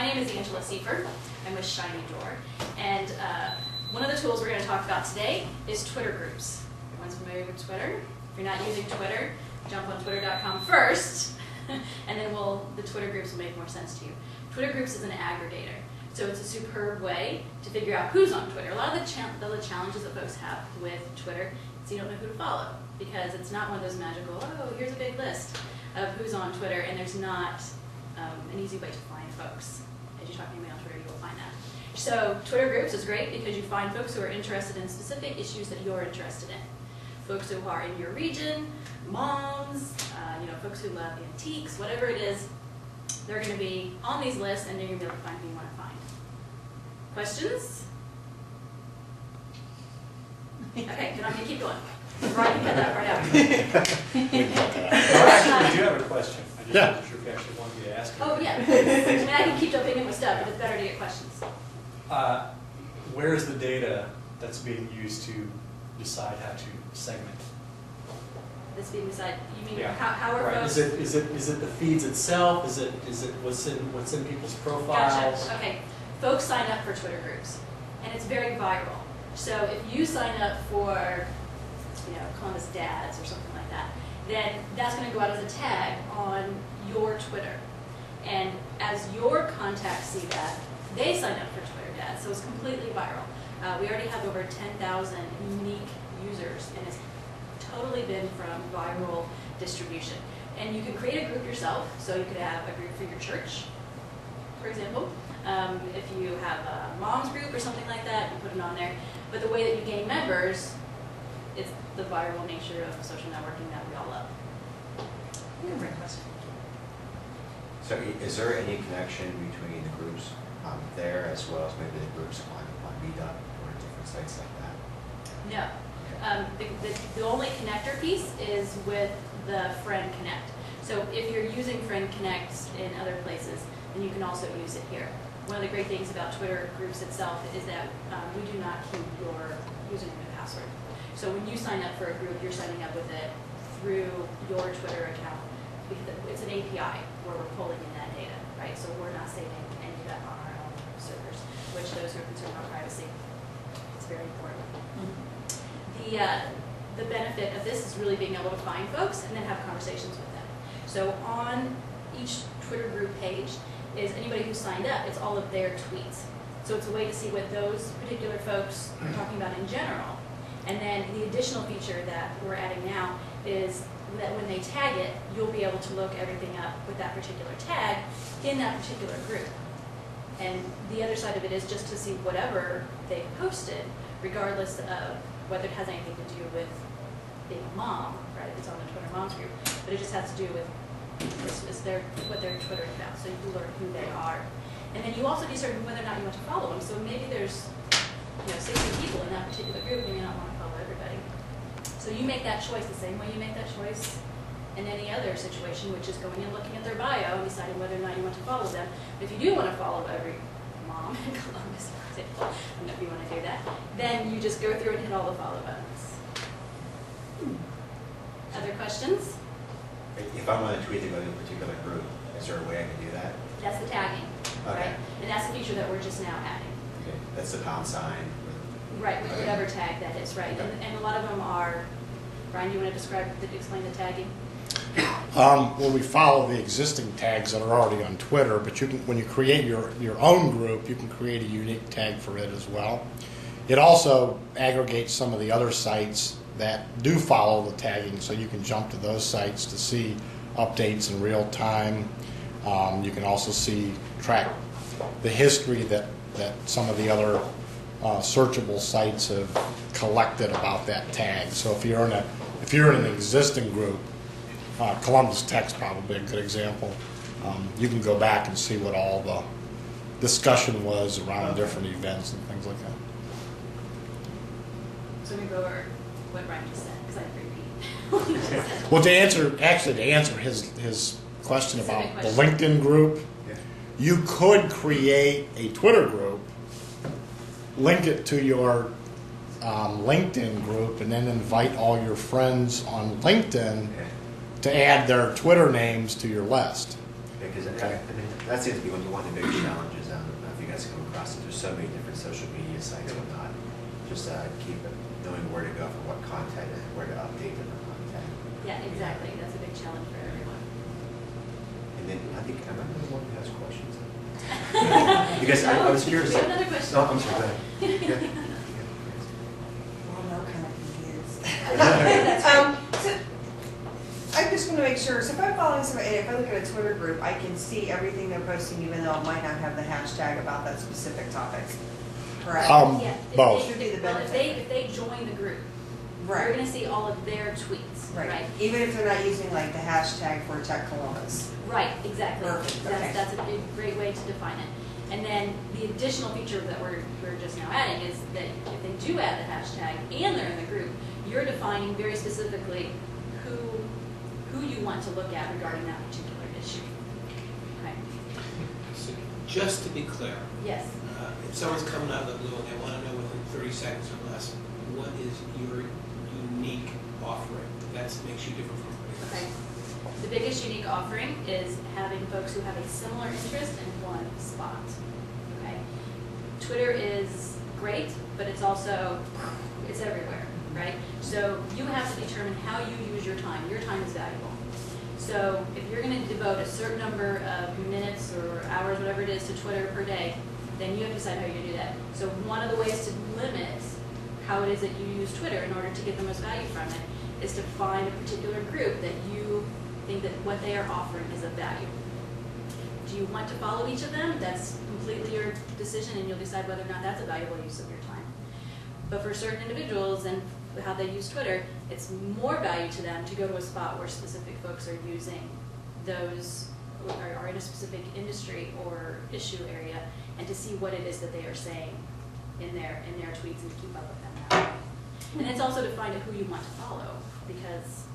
My name is Angela Seifert. I'm with Shiny Door. And one of the tools we're going to talk about today is Twitter groups. Everyone's familiar with Twitter? If you're not using Twitter, jump on twitter.com first, and then the Twitter groups will make more sense to you. Twitter groups is an aggregator. So it's a superb way to figure out who's on Twitter. A lot of the challenges that folks have with Twitter is you don't know who to follow, because it's not one of those magical, oh, here's a big list of who's on Twitter, and there's not an easy way to find folks. As you talk to anybody on Twitter, you'll find that. So Twitter groups is great because you find folks who are interested in specific issues that you're interested in. Folks who are in your region, moms, folks who love antiques, whatever it is, they're going to be on these lists, and they're going to be able to find who you want to find. Questions? Okay, then I'm going to keep going. Right, you cut that right out. I do have a question. I just wasn't sure if you actually wanted me to ask it. Oh, yeah. I mean, I can keep jumping in with stuff, but it's better to get questions. Where is the data that's being used to decide how to segment? That's being decided. You mean Yeah. how are Right. folks? Is it the feeds itself? Is it what's in people's profiles? Gotcha. Okay. Folks sign up for Twitter groups, and it's very viral. So if you sign up for, Columbus Dads or something like that, then that's going to go out as a tag on your Twitter. And as your contacts see that, they sign up for Twitter Dads. So it's completely viral. We already have over 10,000 unique users, and it's totally been from viral distribution. And you can create a group yourself. So you could have a group for your church, for example. If you have a mom's group or something like that, you put it on there. But the way that you gain members, it's the viral nature of social networking that we all love. Great question. So is there any connection between the groups there as well as maybe the groups on Meetup or different sites like that? No. The only connector piece is with the Friend Connect. So if you're using Friend Connect in other places, then you can also use it here. One of the great things about Twitter groups itself is that we do not keep your username and password. So when you sign up for a group, you're signing up with it through your Twitter account. It's an API where we're pulling in that data, right? So we're not saving any of that on our own servers, which those who are concerned about privacy, it's very important. The benefit of this is really being able to find folks and then have conversations with them. So on each Twitter group page is anybody who signed up, it's all of their tweets. So it's a way to see what those particular folks are talking about in general. And then the additional feature that we're adding now is that when they tag it, you'll be able to look everything up with that particular tag in that particular group. And the other side of it is just to see whatever they posted, regardless of whether it has anything to do with being a mom, right? It's on the Twitter Moms group, but it just has to do with what they're Twittering about, so you can learn who they are. And then you also determine whether or not you want to follow them. So maybe there's 60 people in that particular group, you may not want to follow everybody. So you make that choice the same way you make that choice in any other situation, which is going and looking at their bio and deciding whether or not you want to follow them. But if you do want to follow every mom in Columbus, for example, I don't know if you want to do that, then you just go through and hit all the follow buttons. Other questions? If I want to tweet to go to a particular group, is there a way I can do that? That's the tagging, Okay. right? And that's the feature that we're just now adding. Okay. That's the £. Right, with Okay. whatever tag that is, right? Okay. And a lot of them are, Brian, you want to explain the tagging? Well, we follow the existing tags that are already on Twitter, but when you create your own group, you can create a unique tag for it as well. It also aggregates some of the other sites that do follow the tagging, so you can jump to those sites to see updates in real time. You can also track the history that some of the other searchable sites have collected about that tag. So if you're in an existing group, Columbus Tech's probably a good example. You can go back and see what all the discussion was around different events and things like that. So we go over what Brian just said, because I didn't repeat. Well, to answer his question about the LinkedIn group, Yeah. you could create a Twitter group, link it to your LinkedIn group, and then invite all your friends on LinkedIn Yeah. to add their Twitter names to your list. Because Okay. I mean, that seems to be one of the big challenges. I don't know if you guys come across it. There's so many different social media sites and whatnot. Just knowing where to go for what content and where to update different content. Yeah, exactly. That's a big challenge for everyone. And then I think, am I the one who has questions? Because I was curious. We have another question. No, I'm sorry, go ahead. Yeah. Well, I'm kind of confused. That's right. So, I just want to make sure, so if I'm following somebody, if I look at a Twitter group, I can see everything they're posting even though it might not have the hashtag about that specific topic, correct? Yeah, Both. Should be the well, benefit. if they join the group, you're Right, gonna see all of their tweets, right. right? Even if they're not using like the hashtag for Tech Columbus. Right, exactly. Perfect, okay. That's a great way to define it. And then the additional feature that we're just now adding is that if they do add the hashtag and they're in the group, you're defining very specifically who you want to look at regarding that particular issue. Okay? So just to be clear, Yes. if someone's coming out of the blue and they want to know within 30 seconds or less, what is your unique offering that makes you different from everybody Okay. else? The biggest unique offering is having folks who have a similar interest in one spot. Okay. Twitter is great, but it's also everywhere, right? So you have to determine how you use your time. Your time is valuable. So if you're going to devote a certain number of minutes or hours, whatever it is, to Twitter per day, then you have to decide how you're going to do that. So one of the ways to limit how it is that you use Twitter in order to get the most value from it is to find a particular group that you think that what they are offering is of value. Do you want to follow each of them? That's completely your decision, and you'll decide whether or not that's a valuable use of your time. But for certain individuals and how they use Twitter, it's more value to them to go to a spot where specific folks are using those, or are in a specific industry or issue area, and to see what it is that they are saying in their tweets and to keep up with them that way. And it's also to find out who you want to follow, because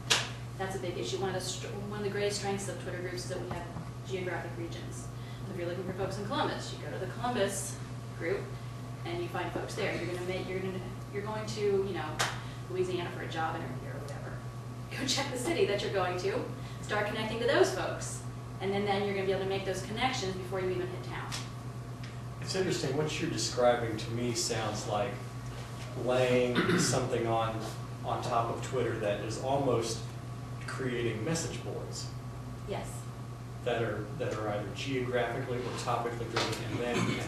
that's a big issue. One of the greatest strengths of Twitter groups is that we have geographic regions. So if you're looking for folks in Columbus, you go to the Columbus group and you find folks there. You're going to, you know, Louisiana for a job interview or whatever. Go check the city that you're going to, start connecting to those folks, and then you're going to be able to make those connections before you even hit town. It's interesting, what you're describing to me sounds like laying something on top of Twitter that is almost creating message boards Yes. that are either geographically or topically driven, and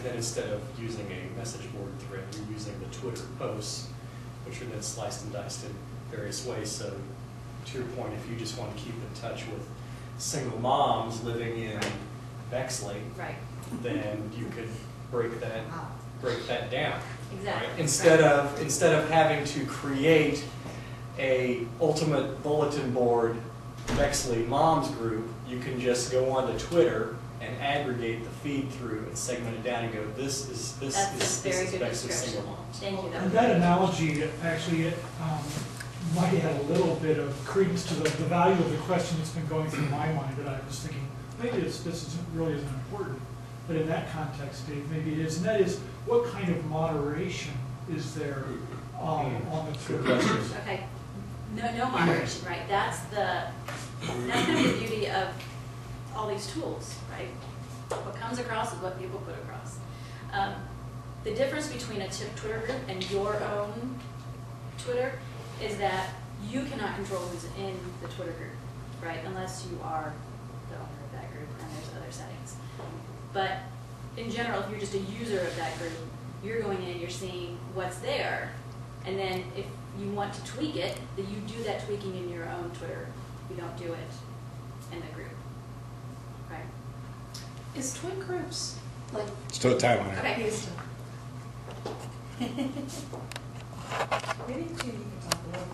then instead of using a message board thread, you're using the Twitter posts, which are then sliced and diced in various ways. So to your point, if you just want to keep in touch with single moms living in Bexley, Right. then you could break that down. Exactly. Right? Instead of having to create a ultimate bulletin board Bexley Moms group, you can just go onto Twitter and aggregate the feed through and segment it down and go, this is very good Bexley description. single moms. Thank you. And that analogy actually might add a little bit of credence to the value of the question that's been going through my mind, that I was thinking, maybe this really isn't important, but in that context, Dave, maybe it is. And that is, what kind of moderation is there on the Twitter? Okay. No moderation, right? That's kind of the beauty of all these tools, right? What comes across is what people put across. The difference between a Twitter group and your own Twitter is that you cannot control who's in the Twitter group, right? Unless you are the owner of that group, and there's other settings. But in general, if you're just a user of that group, you're going in, you're seeing what's there, and then if you want to tweak it, then you do that tweaking in your own Twitter. You don't do it in the group, right? Is twin groups like Still a time on it. Okay. used to? Maybe too, you can talk a little